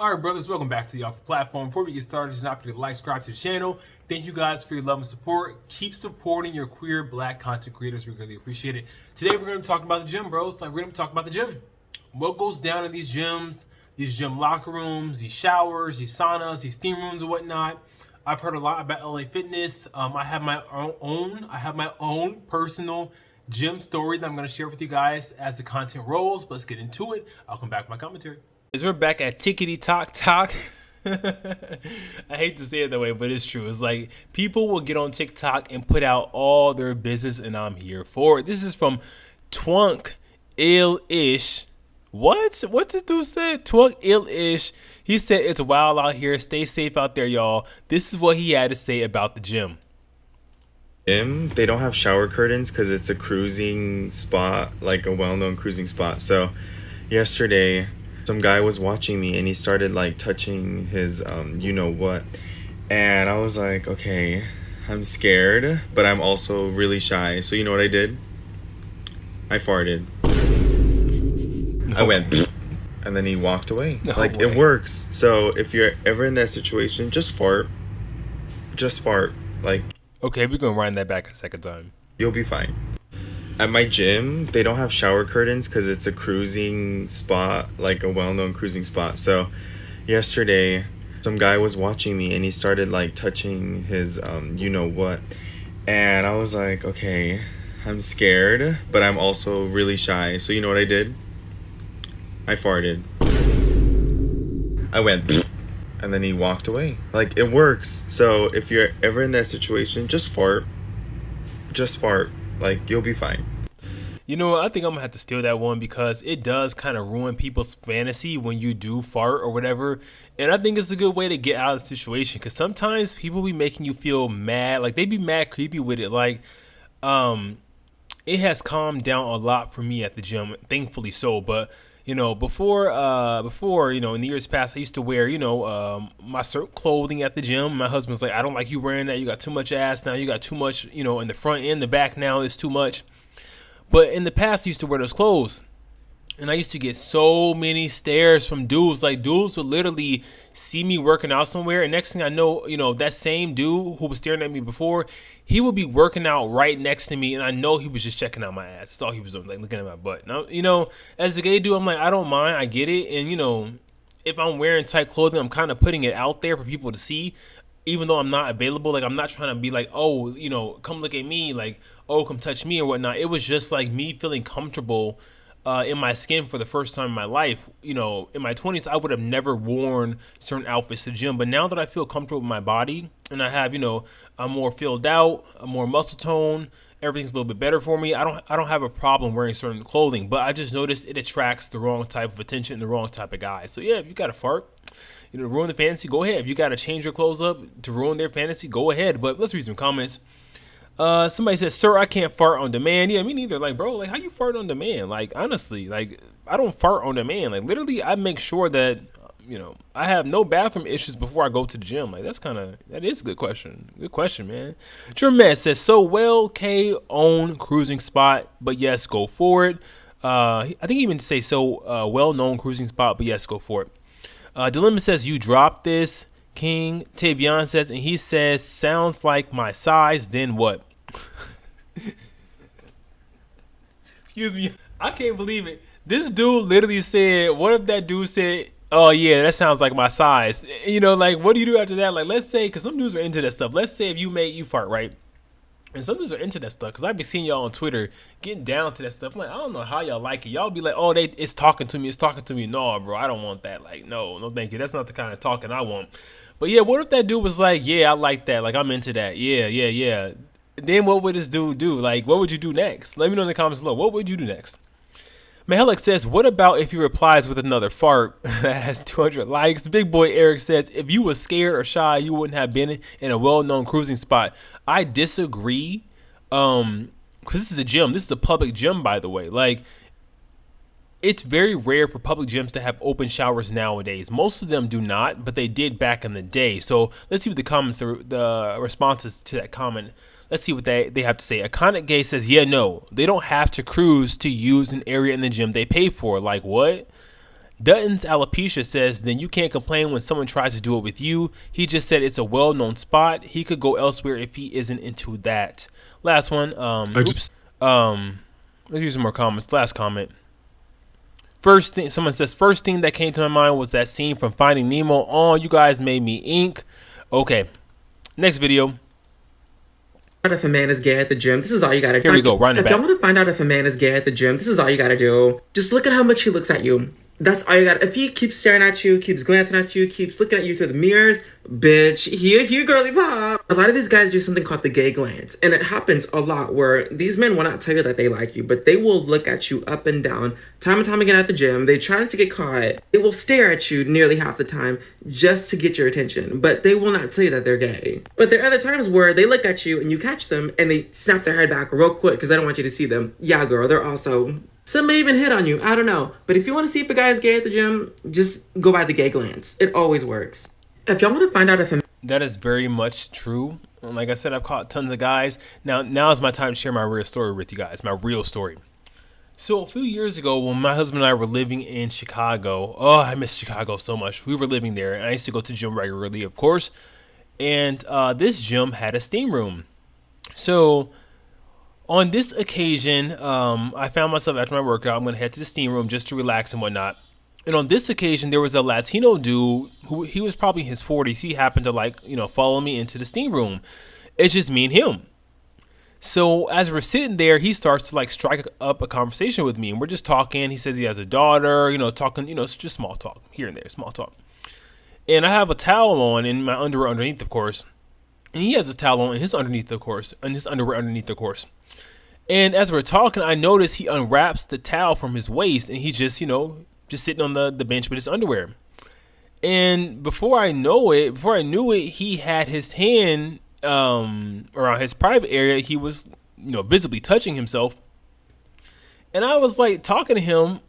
All right, brothers, welcome back to the Alpha Platform. Before we get started, just not forget to like, subscribe to the channel. Thank you guys for your love and support. Keep supporting your queer black content creators. We really appreciate it. Today, we're going to talk about the gym, bros. We're going to talk about the gym. What goes down in these gyms, these gym locker rooms, these showers, these saunas, these steam rooms, and whatnot. I've heard a lot about LA Fitness. I have my own personal gym story that I'm going to share with you guys as the content rolls. But let's get into it. I'll come back with my commentary. We're back at Tickety Talk Talk. I hate to say it that way, but it's true. It's like people will get on TikTok and put out all their business, and I'm here for it. This is from Twunk Ill-ish. What's this dude said? Twunk Ill-ish. He said it's wild out here. Stay safe out there, y'all. This is what he had to say about the gym. They don't have shower curtains because it's a cruising spot, like a well-known cruising spot. So yesterday some guy was watching me and he started like touching his you know what, and I was like, okay, I'm scared, but I'm also really shy. So you know what I did? I farted. No I went way. and then he walked away. No like way. It works. So if you're ever in that situation, just fart. Like, Okay, we're gonna wind that back a second time. you'll be fine. At my gym, they don't have shower curtains because it's a cruising spot, like a well-known cruising spot. So yesterday some guy was watching me and he started like touching his you know what, and I was like, okay, I'm scared, but I'm also really shy. So you know what I did? I farted. I went and then he walked away. Like, it works. So if you're ever in that situation, just fart. Like, you'll be fine. You know what? I think I'm gonna have to steal that one because it does kind of ruin people's fantasy when you do fart or whatever. And I think it's a good way to get out of the situation because sometimes people be making you feel mad, like they be mad creepy with it. Like, it has calmed down a lot for me at the gym, thankfully so. But you know, before you know, in the years past, I used to wear my certain clothing at the gym. My husband's like, I don't like you wearing that. You got too much ass now. You got too much, in the front and the back now. It's too much. But in the past, I used to wear those clothes. And I used to get so many stares from dudes. Like, dudes would literally see me working out somewhere. And next thing I know, that same dude who was staring at me before, he would be working out right next to me. And I know he was just checking out my ass. That's all he was doing, like looking at my butt. Now, as a gay dude, I'm like, I don't mind. I get it. And, if I'm wearing tight clothing, I'm kind of putting it out there for people to see. Even though I'm not available, like I'm not trying to be like, oh, come look at me, like, oh, come touch me or whatnot. It was just like me feeling comfortable in my skin for the first time in my life. In my 20s, I would have never worn certain outfits to the gym. But now that I feel comfortable with my body and I have, I'm more filled out, I'm more muscle tone, everything's a little bit better for me. I don't have a problem wearing certain clothing, but I just noticed it attracts the wrong type of attention, the wrong type of guy. So yeah, if you got to fart, ruin the fantasy, go ahead. If you got to change your clothes up to ruin their fantasy, go ahead. But let's read some comments. Somebody says, sir, I can't fart on demand. Yeah, me neither. Like, bro, like, how you fart on demand? Like, honestly, like, I don't fart on demand. Like, literally, I make sure that, I have no bathroom issues before I go to the gym. Like, that is a good question. Good question, man. Jermaine says, so well, K own cruising spot, but yes, go for it. I think he even say so well-known cruising spot, but yes, go for it. Dilemma says, you dropped this. King Tavion says, and he says, sounds like my size, then what? Excuse me. I can't believe it. This dude literally said, what if that dude said, oh yeah, that sounds like my size? Like, what do you do after that? Like, let's say, because some dudes are into that stuff. Let's say if you fart, right? And some dudes are into that stuff because I've been seeing y'all on Twitter getting down to that stuff. I'm like, I don't know how y'all like it. Y'all be like, oh, it's talking to me. It's talking to me. No, bro, I don't want that. Like, no, thank you. That's not the kind of talking I want. But yeah, what if that dude was like, yeah, I like that. Like, I'm into that. Yeah. Then what would this dude do? Like, what would you do next? Let me know in the comments below. What would you do next? Mahalik says, what about if he replies with another fart that has 200 likes? Big boy Eric says, if you were scared or shy, you wouldn't have been in a well-known cruising spot. I disagree. Because this is a gym. This is a public gym, by the way. Like, it's very rare for public gyms to have open showers nowadays. Most of them do not, but they did back in the day. So let's see what the comments, the responses to that comment. Let's see what they have to say. Iconic Gay says, yeah, no, they don't have to cruise to use an area in the gym they pay for. Like, what? Dutton's alopecia says, then you can't complain when someone tries to do it with you. He just said it's a well-known spot. He could go elsewhere if he isn't into that. Last one. Let's use some more comments. Last comment. First thing, someone says, first thing that came to my mind was that scene from Finding Nemo. Oh, you guys made me ink. Okay. Next video. If a man is gay at the gym, this is all you gotta do. Here we go, right in the If back. y'all want to find out if a man is gay at the gym, this is all you gotta do. Just look at how much he looks at you. That's all you got. If he keeps staring at you, keeps glancing at you, keeps looking at you through the mirrors, bitch, here, girly pop. A lot of these guys do something called the gay glance, and it happens a lot where these men will not tell you that they like you, but they will look at you up and down, time and time again at the gym. They try not to get caught. They will stare at you nearly half the time just to get your attention, but they will not tell you that they're gay. But there are other times where they look at you and you catch them and they snap their head back real quick because they don't want you to see them. Yeah, girl, they're also... Some may even hit on you. I don't know. But if you want to see if a guy is gay at the gym, just go by the gay glance. It always works. If y'all want to find out if a... That is very much true. Like I said, I've caught tons of guys. Now is my time to share my real story with you guys. My real story. So a few years ago, when my husband and I were living in Chicago, oh, I miss Chicago so much. We were living there, and I used to go to the gym regularly, of course. And this gym had a steam room. So on this occasion, I found myself after my workout, I'm going to head to the steam room just to relax and whatnot. And on this occasion, there was a Latino dude who he was probably in his 40s. He happened to follow me into the steam room. It's just me and him. So as we're sitting there, he starts to strike up a conversation with me, and we're just talking. He says he has a daughter, talking, it's just small talk here and there, small talk. And I have a towel on in my underwear underneath, of course. And he has a towel on in his underneath, of course, and his underwear underneath, of course. And as we're talking, I notice he unwraps the towel from his waist, and he just sitting on the bench with his underwear. And before I knew it, he had his hand around his private area. He was, visibly touching himself. And I was talking to him,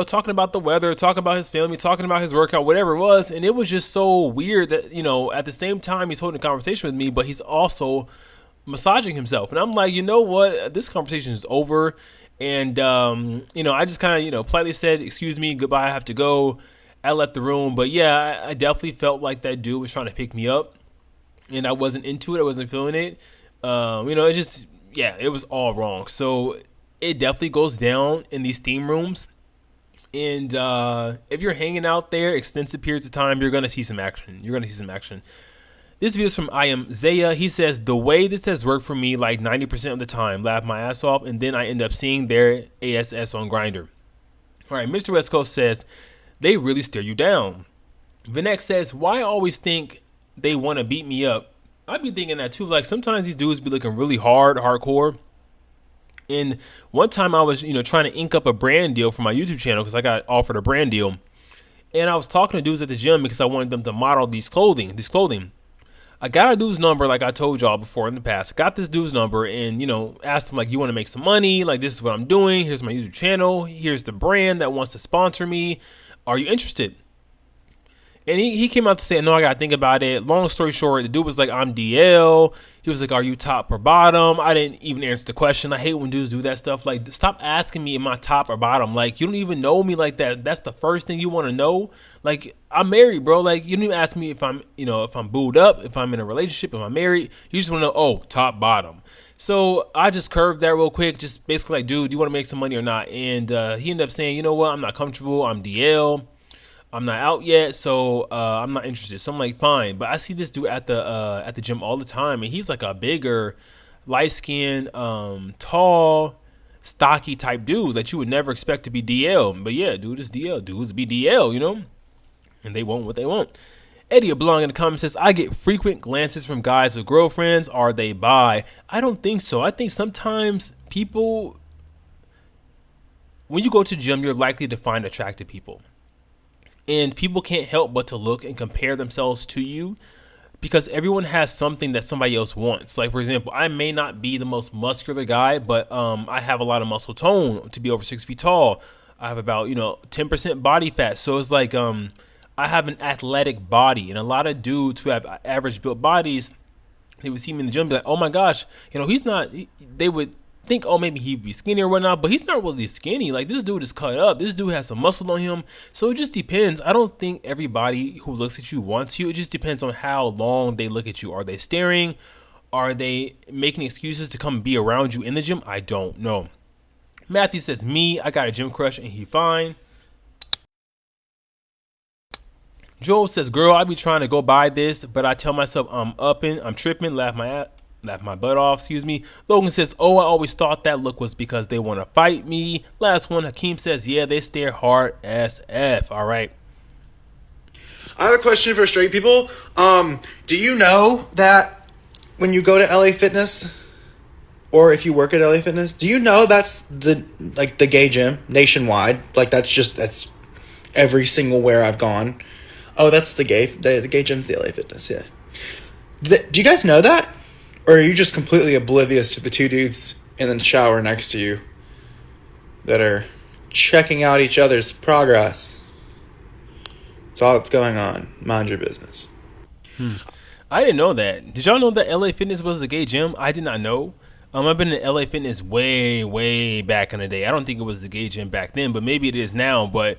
talking about the weather, talking about his family, talking about his workout, whatever it was. And it was just so weird that, at the same time he's holding a conversation with me, but he's also massaging himself. And I'm like, you know what? This conversation is over. And, I just kind of, politely said, excuse me, goodbye, I have to go. I left the room. But yeah, I definitely felt like that dude was trying to pick me up. And I wasn't into it. I wasn't feeling it. It was all wrong. So it definitely goes down in these steam rooms. And if you're hanging out there extensive periods of time, you're going to see some action. This video is from I Am Zaya. He says, the way this has worked for me 90% of the time, laugh my ass off, and then I end up seeing their ASS on Grindr. All right, Mr. West Coast says, they really stare you down. Vinex says, why I always think they want to beat me up? I'd be thinking that too. Sometimes these dudes be looking really hardcore. And one time I was, trying to ink up a brand deal for my YouTube channel because I got offered a brand deal. And I was talking to dudes at the gym because I wanted them to model these clothing. I got a dude's number, like I told y'all before in the past. I got this dude's number and, asked him, you want to make some money? This is what I'm doing. Here's my YouTube channel. Here's the brand that wants to sponsor me. Are you interested? And he came out to say, no, I got to think about it. Long story short, the dude was like, I'm DL. He was like, are you top or bottom? I didn't even answer the question. I hate when dudes do that stuff. Stop asking me, am I top or bottom? You don't even know me like that. That's the first thing you want to know. I'm married, bro. You don't even ask me if I'm, if I'm booed up, if I'm in a relationship, if I'm married. You just want to know, oh, top, bottom. So I just curved that real quick. Just basically dude, do you want to make some money or not? And he ended up saying, you know what? I'm not comfortable. I'm DL. I'm not out yet, so I'm not interested. So I'm like, fine. But I see this dude at the gym all the time, and he's a bigger, light-skinned, tall, stocky type dude that you would never expect to be DL. But yeah, dude is DL. Dudes be DL, and they want what they want. Eddie Oblong in the comments says, I get frequent glances from guys with girlfriends. Are they bi? I don't think so. I think sometimes people, when you go to the gym, you're likely to find attractive people. And people can't help but to look and compare themselves to you because everyone has something that somebody else wants. For example, I may not be the most muscular guy, but I have a lot of muscle tone to be over 6 feet tall. I have about, 10% body fat. So it's I have an athletic body. And a lot of dudes who have average built bodies, they would see me in the gym and be like, oh my gosh, he's not, they would think, oh, maybe he'd be skinny or whatnot, but he's not really skinny. Like, this dude is cut up. This dude has some muscle on him. So it just depends. I don't think everybody who looks at you wants you. It just depends on how long they look at you. Are they staring? Are they making excuses to come be around you in the gym? I don't know. Matthew says, me, I got a gym crush and he fine. Joel says, girl, I be trying to go buy this, but I tell myself I'm tripping, laugh my butt off, excuse me. Logan says, oh, I always thought that look was because they want to fight me. Last one, Hakeem says, yeah, they stare hard as F. All right. I have a question for straight people. Do you know that when you go to LA Fitness, or if you work at LA Fitness, do you know that's the gay gym nationwide? Like, that's every single where I've gone. Oh, that's the gay gym's the LA Fitness, yeah. Do you guys know that? Or are you just completely oblivious to the two dudes in the shower next to you that are checking out each other's progress? That's all that's going on. Mind your business. I didn't know that. Did y'all know that LA Fitness was a gay gym? I did not know. I've been in LA Fitness way, way back in the day. I don't think it was the gay gym back then, but maybe it is now. But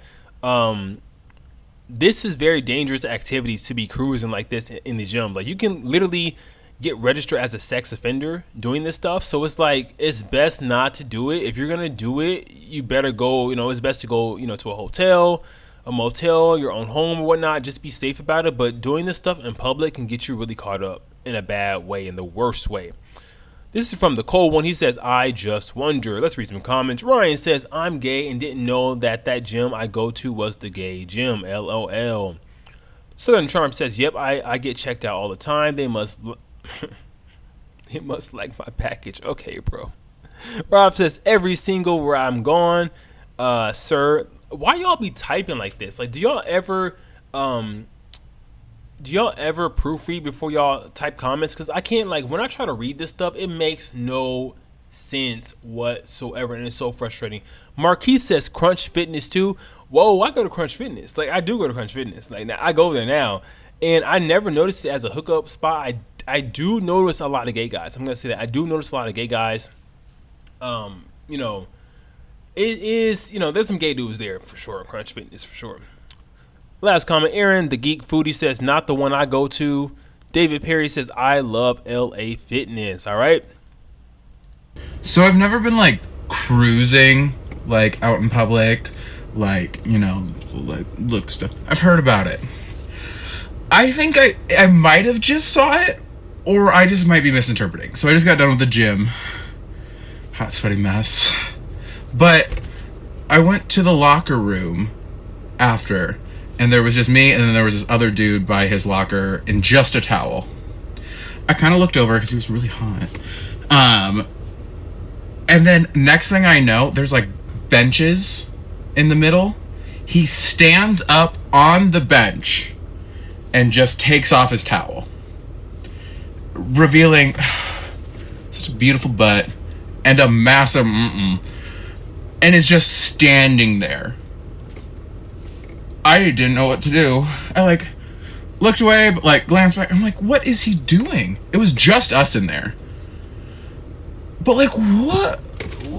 this is very dangerous activities to be cruising like this in the gym. Like, you can literally get registered as a sex offender doing this stuff. So it's like, it's best not to do it. If you're going to do it, you better go, it's best to go, to a hotel, a motel, your own home or whatnot. Just be safe about it. But doing this stuff in public can get you really caught up in a bad way, in the worst way. This is from the cold one. He says, I just wonder. Let's read some comments. Ryan says, I'm gay and didn't know that gym I go to was the gay gym. LOL. Southern Charm says, yep, I get checked out all the time. They must they must like my package. Okay, bro. Rob says, every single where I'm gone. Sir, why y'all be typing like this? Like, do y'all ever proofread before y'all type comments? Because I can't, like, when I try to read this stuff, it makes no sense whatsoever, and it's so frustrating. Marquis says Crunch Fitness too. Whoa, I go to Crunch Fitness. Like, I do go to Crunch Fitness. Like, now I go there now, and I never noticed it as a hookup spot. I do notice a lot of gay guys. I'm gonna say that I do notice a lot of gay guys. It is, there's some gay dudes there for sure. Crunch Fitness for sure. Last comment, Aaron, the Geek Foodie says, not the one I go to. David Perry says, I love LA Fitness. All right. So I've never been, like, cruising, like, out in public, like, like, look stuff. I've heard about it. I think I might have just saw it, or I just might be misinterpreting. So I just got done with the gym. Hot, sweaty mess. But I went to the locker room after, and there was just me, and then there was this other dude by his locker in just a towel. I kind of looked over because he was really hot. And then next thing I know, there's like benches in the middle. He stands up on the bench and just takes off his towel, revealing such a beautiful butt and a massive and is just standing there. I didn't know what to do. I looked away, but glanced back. I'm like, what is he doing? It was just us in there. But what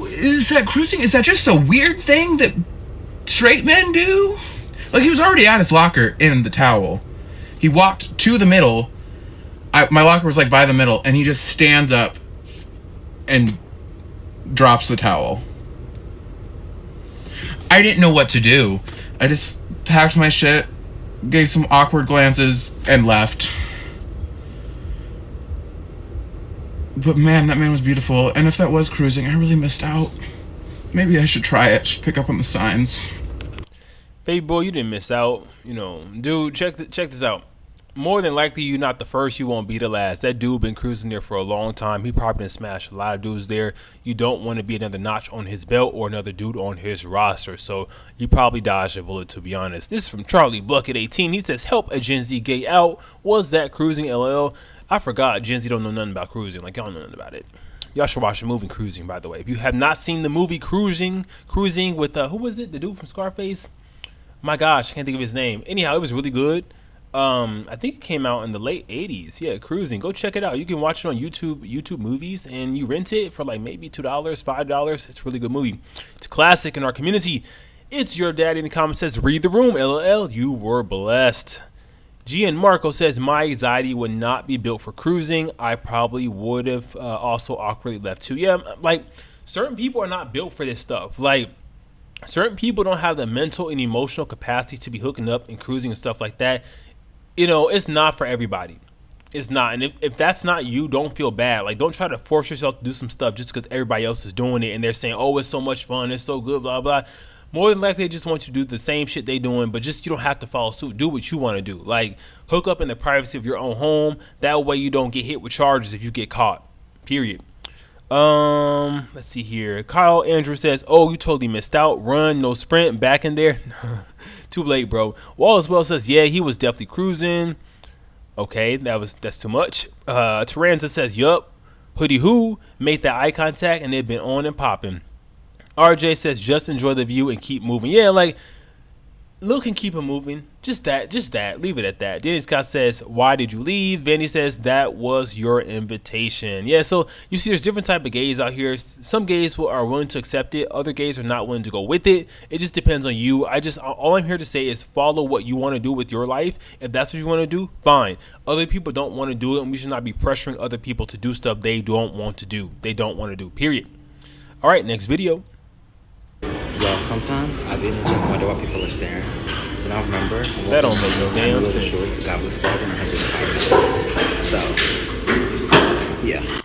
is that cruising? Is that just a weird thing that straight men do? He was already at his locker in the towel. He walked to the middle. My locker was by the middle, and he just stands up and drops the towel. I didn't know what to do. I just packed my shit, gave some awkward glances, and left. But man, that man was beautiful. And if that was cruising, I really missed out. Maybe I should try it. Should pick up on the signs. Baby boy, you didn't miss out. Dude, check this out. More than likely, you're not the first. You won't be the last. That dude been cruising there for a long time. He probably done smashed a lot of dudes there. You don't want to be another notch on his belt or another dude on his roster. So you probably dodged a bullet, to be honest. This is from Charlie Bucket 18. He says, help a Gen Z gay out. Was that cruising, LL? I forgot Gen Z don't know nothing about cruising. Y'all know nothing about it. Y'all should watch the movie Cruising, by the way. If you have not seen the movie Cruising with, who was it? The dude from Scarface? My gosh, I can't think of his name. Anyhow, it was really good. I think it came out in the late '80s. Yeah, Cruising. Go check it out. You can watch it on YouTube Movies, and you rent it for like maybe $2, $5. It's a really good movie. It's a classic in our community. It's your daddy in the comments says, read the room, LOL. You were blessed. Gian Marco says, my anxiety would not be built for cruising. I probably would have also awkwardly left too. Yeah, like certain people are not built for this stuff. Like certain people don't have the mental and emotional capacity to be hooking up and cruising and stuff like that. You know, it's not for everybody. It's not. And if that's not you, don't feel bad. Like, don't try to force yourself to do some stuff just because everybody else is doing it and they're saying, oh, it's so much fun, it's so good, blah, blah. More than likely, they just want you to do the same shit they doing, but just you don't have to follow suit. Do what you want to do. Like, hook up in the privacy of your own home. That way you don't get hit with charges if you get caught. Period. Let's see here. Kyle Andrew says, oh, you totally missed out. Run, no sprint, back in there. Too late, bro. Wallace Well says, yeah, he was definitely cruising. Okay, that's too much. Taranza says, yup. Hoodie Who made that eye contact and they've been on and popping. RJ says, just enjoy the view and keep moving. Yeah, like, look and keep it moving. Just that. Leave it at that. Danny Scott says, why did you leave? Vanny says, that was your invitation. Yeah, so you see there's different type of gays out here. Some gays are willing to accept it. Other gays are not willing to go with it. It just depends on you. All I'm here to say is follow what you want to do with your life. If that's what you want to do, fine. Other people don't want to do it, and we should not be pressuring other people to do stuff they don't want to do. They don't want to do, period. All right, next video. Yo, sometimes I be in the gym and wonder why people are staring. Then I remember That don't make no damn little sense. shorts, Goblin Squad, and 105 minutes. So, yeah.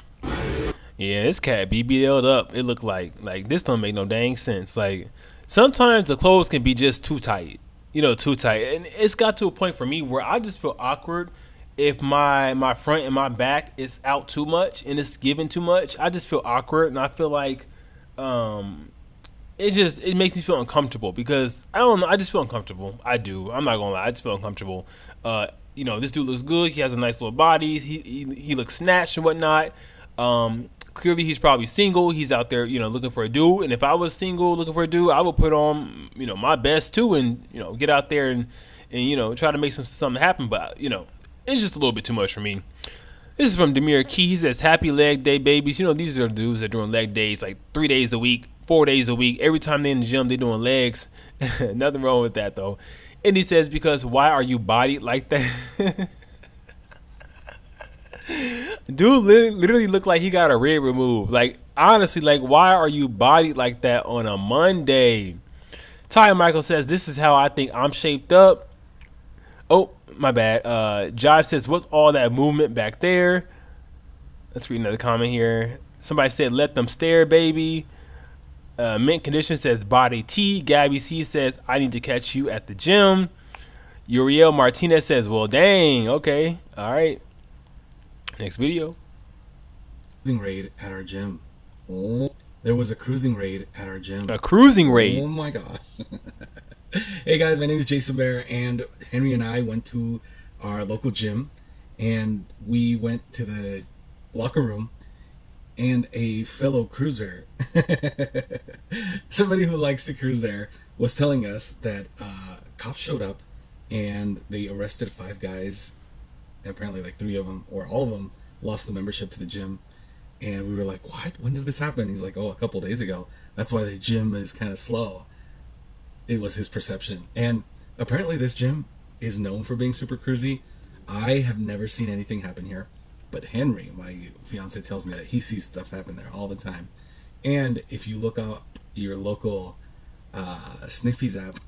Yeah, this cat BBL'd up. It looked like this don't make no dang sense. Like sometimes the clothes can be just too tight, too tight, and it's got to a point for me where I just feel awkward if my front and my back is out too much and it's given too much. I just feel awkward, and I feel like it makes me feel uncomfortable because I don't know. I just feel uncomfortable. I do. I'm not gonna lie. I just feel uncomfortable. This dude looks good. He has a nice little body. He looks snatched and whatnot. Clearly he's probably single. He's out there, looking for a dude. And if I was single looking for a dude, I would put on, my best too, and get out there and try to make something happen. But it's just a little bit too much for me. This is from Demir Key. He says, happy leg day, babies. These are the dudes that are doing leg days like 3 days a week, 4 days a week. Every time they're in the gym, they're doing legs. Nothing wrong with that, though. And he says, because why are you bodied like that? Dude literally looked like he got a rib removed. Like, honestly, like, why are you bodied like that on a Monday? Ty Michael says, this is how I think I'm shaped up. Oh, my bad. Jive says, what's all that movement back there? Let's read another comment here. Somebody said, let them stare, baby. Mint Condition says, body T. Gabby C says, I need to catch you at the gym. Uriel Martinez says, well, dang. Okay. All right. Next video. Cruising raid at our gym. Oh, there was a cruising raid at our gym. A cruising raid. Oh my god. Hey guys, my name is Jason Bear, and Henry and I went to our local gym, and we went to the locker room, and a fellow cruiser, somebody who likes to cruise there, was telling us that cops showed up and they arrested 5 guys. Apparently like 3 of them or all of them lost the membership to the gym, and we were like, what, when did this happen? He's like, oh, a couple days ago. That's why the gym is kind of slow. It was his perception. And apparently this gym is known for being super cruisy. I have never seen anything happen here, but Henry, my fiance, tells me that he sees stuff happen there all the time. And if you look up your local Sniffies app,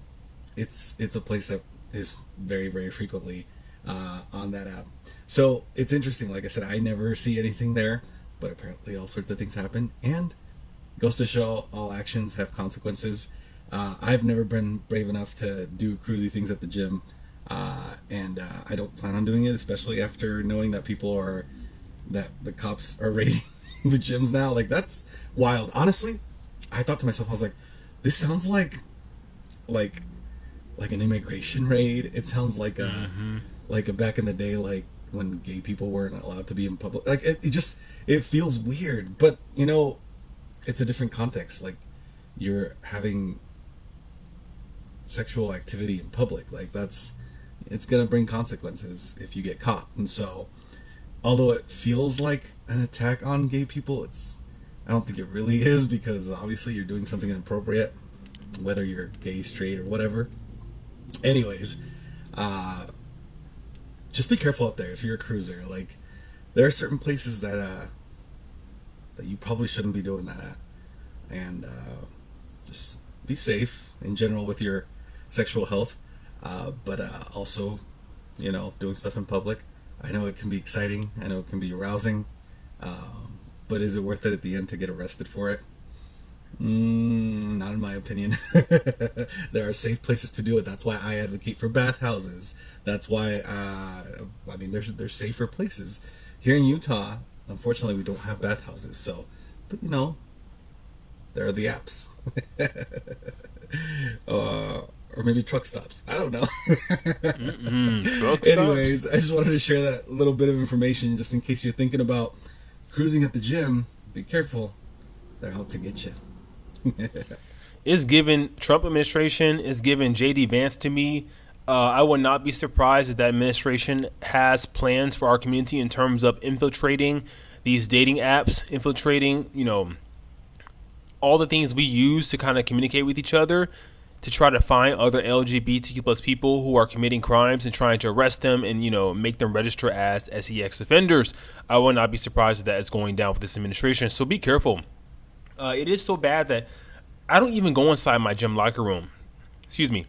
it's a place that is very, very frequently on that app. So it's interesting. Like I said, I never see anything there, but apparently all sorts of things happen, and goes to show all actions have consequences. I've never been brave enough to do cruisy things at the gym, and I don't plan on doing it, especially after knowing that the cops are raiding the gyms now. Like, that's wild. Honestly, I thought to myself, I was like, this sounds like an immigration raid. It sounds like a back in the day, like when gay people weren't allowed to be in public. Like, it feels weird, but it's a different context. Like, you're having sexual activity in public. Like, that's it's gonna bring consequences if you get caught. And so, although it feels like an attack on gay people, I don't think it really is, because obviously you're doing something inappropriate, whether you're gay, straight, or whatever. Anyways, just be careful out there if you're a cruiser. Like, there are certain places that you probably shouldn't be doing that at, and just be safe in general with your sexual health, but also, doing stuff in public. I know it can be exciting, I know it can be arousing, but is it worth it at the end to get arrested for it? Not in my opinion. There are safe places to do it. That's why I advocate for bathhouses. That's why there's safer places. Here in Utah, unfortunately, we don't have bathhouses. So, but there are the apps. Or maybe truck stops. I don't know. Truck Anyways, stops? I just wanted to share that little bit of information just in case you're thinking about cruising at the gym. Be careful. They're out to get you. It's given Trump administration, is given JD Vance to me. I would not be surprised if that administration has plans for our community in terms of infiltrating these dating apps, infiltrating, all the things we use to kind of communicate with each other, to try to find other LGBTQ plus people who are committing crimes and trying to arrest them and, make them register as SEX offenders. I would not be surprised if that is going down with this administration. So be careful. It is so bad that I don't even go inside my gym locker room. Excuse me.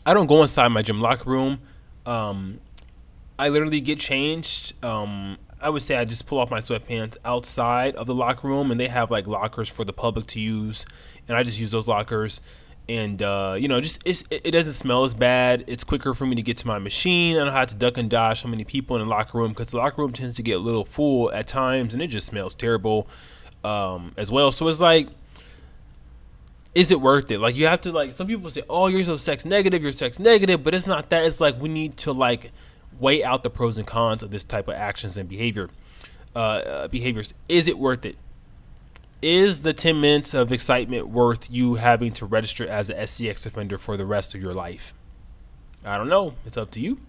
I don't go inside my gym locker room. I literally get changed. I would say I just pull off my sweatpants outside of the locker room, and they have like lockers for the public to use, and I just use those lockers. And it doesn't smell as bad. It's quicker for me to get to my machine. I don't have to duck and dodge so many people in the locker room, because the locker room tends to get a little full at times, and it just smells terrible as well. So it's like, is it worth it? Like, you have to, like, some people say, oh, you're sex negative, but it's not that. It's like, we need to like weigh out the pros and cons of this type of actions and behaviors. Is it worth it? Is the 10 minutes of excitement worth you having to register as a SCX offender for the rest of your life? I don't know. It's up to you.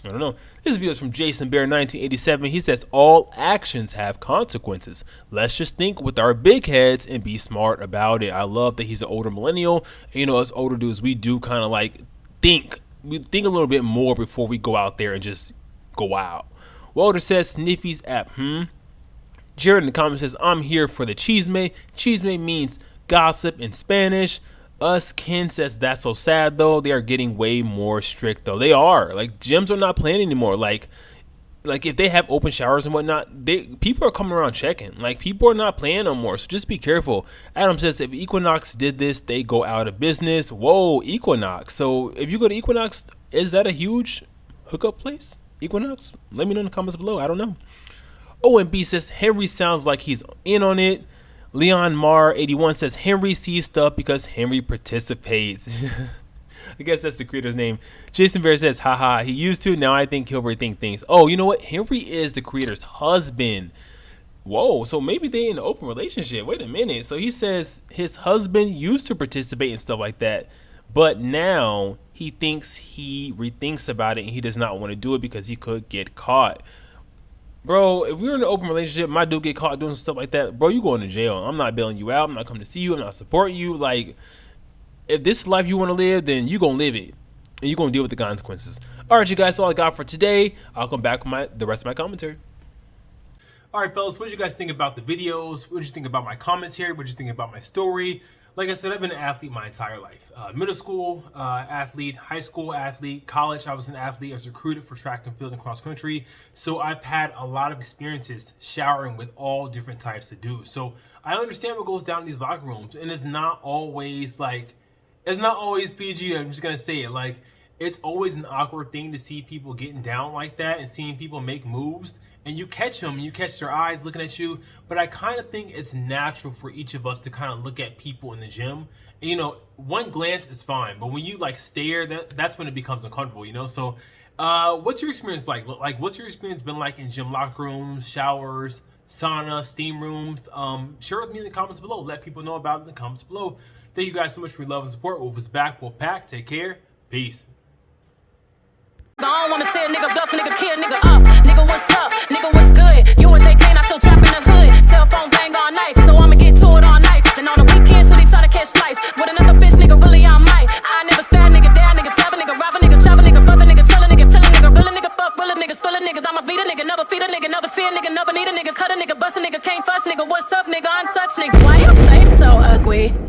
I don't know. This video is from Jason Bear 1987. He says, all actions have consequences. Let's just think with our big heads and be smart about it. I love that he's an older millennial. And, us older dudes, we do kind of like think. We think a little bit more before we go out there and just go out. Walter says, Sniffy's app, Jared in the comments says, I'm here for the chisme. Chisme means gossip in Spanish. Ken says, that's so sad though. They are getting way more strict though. They are. Like, gyms are not playing anymore. Like if they have open showers and whatnot, people are coming around checking. Like, people are not playing no more. So just be careful. Adam says, if Equinox did this, they go out of business. Whoa, Equinox. So if you go to Equinox, is that a huge hookup place? Equinox? Let me know in the comments below. I don't know. OMB says, Henry sounds like he's in on it. Leon Mar 81 says, Henry sees stuff because Henry participates. I guess that's the creator's name. Jason Bear says, haha, he used to. Now I think he'll rethink things. Oh, you know what? Henry is the creator's husband. Whoa, so maybe they in an open relationship. Wait a minute. So he says his husband used to participate in stuff like that, but now he rethinks about it, and he does not want to do it because he could get caught. Bro, if we're in an open relationship, my dude get caught doing stuff like that, bro, you going to jail. I'm not bailing you out. I'm not coming to see you. I'm not supporting you. Like, if this is life you want to live, then you going to live it. And you're going to deal with the consequences. All right, you guys, that's all I got for today. I'll come back with the rest of my commentary. All right, fellas, what did you guys think about the videos? What did you think about my comments here? What did you think about my story? Like I said, I've been an athlete my entire life. Middle school athlete, high school athlete, college, I was an athlete. I was recruited for track and field and cross country. So I've had a lot of experiences showering with all different types of dudes. So I understand what goes down in these locker rooms. And it's not always PG. I'm just going to say it. Like, it's always an awkward thing to see people getting down like that and seeing people make moves, and you catch them, you catch their eyes looking at you. But I kind of think it's natural for each of us to kind of look at people in the gym. And, one glance is fine, but when you like stare, that's when it becomes uncomfortable, So what's your experience like? Like, what's your experience been like in gym locker rooms, showers, sauna, steam rooms? Share with me in the comments below. Let people know about it in the comments below. Thank you guys so much for your love and support. Wolf is back. Wolf pack. Take care. Peace. I don't wanna see a nigga bluff, nigga kill, nigga up. Nigga, what's up? Nigga, what's good? You and they can't, I still trap in the hood. Cell phone bang all night, so I'ma get to it all night. Then on the weekends, when he try to catch flights with another bitch, nigga, really I might. I never stand, nigga, dare, nigga, flap a nigga, rob a nigga, chop a nigga, buff a nigga, tell a nigga, real a nigga, fuck, real a nigga, spill a nigga. I'ma beat a nigga, never feed a nigga, never see a nigga, never need a nigga, cut a nigga, bust a nigga, can't fuss nigga, what's up, nigga, untouched nigga. Why you say so ugly?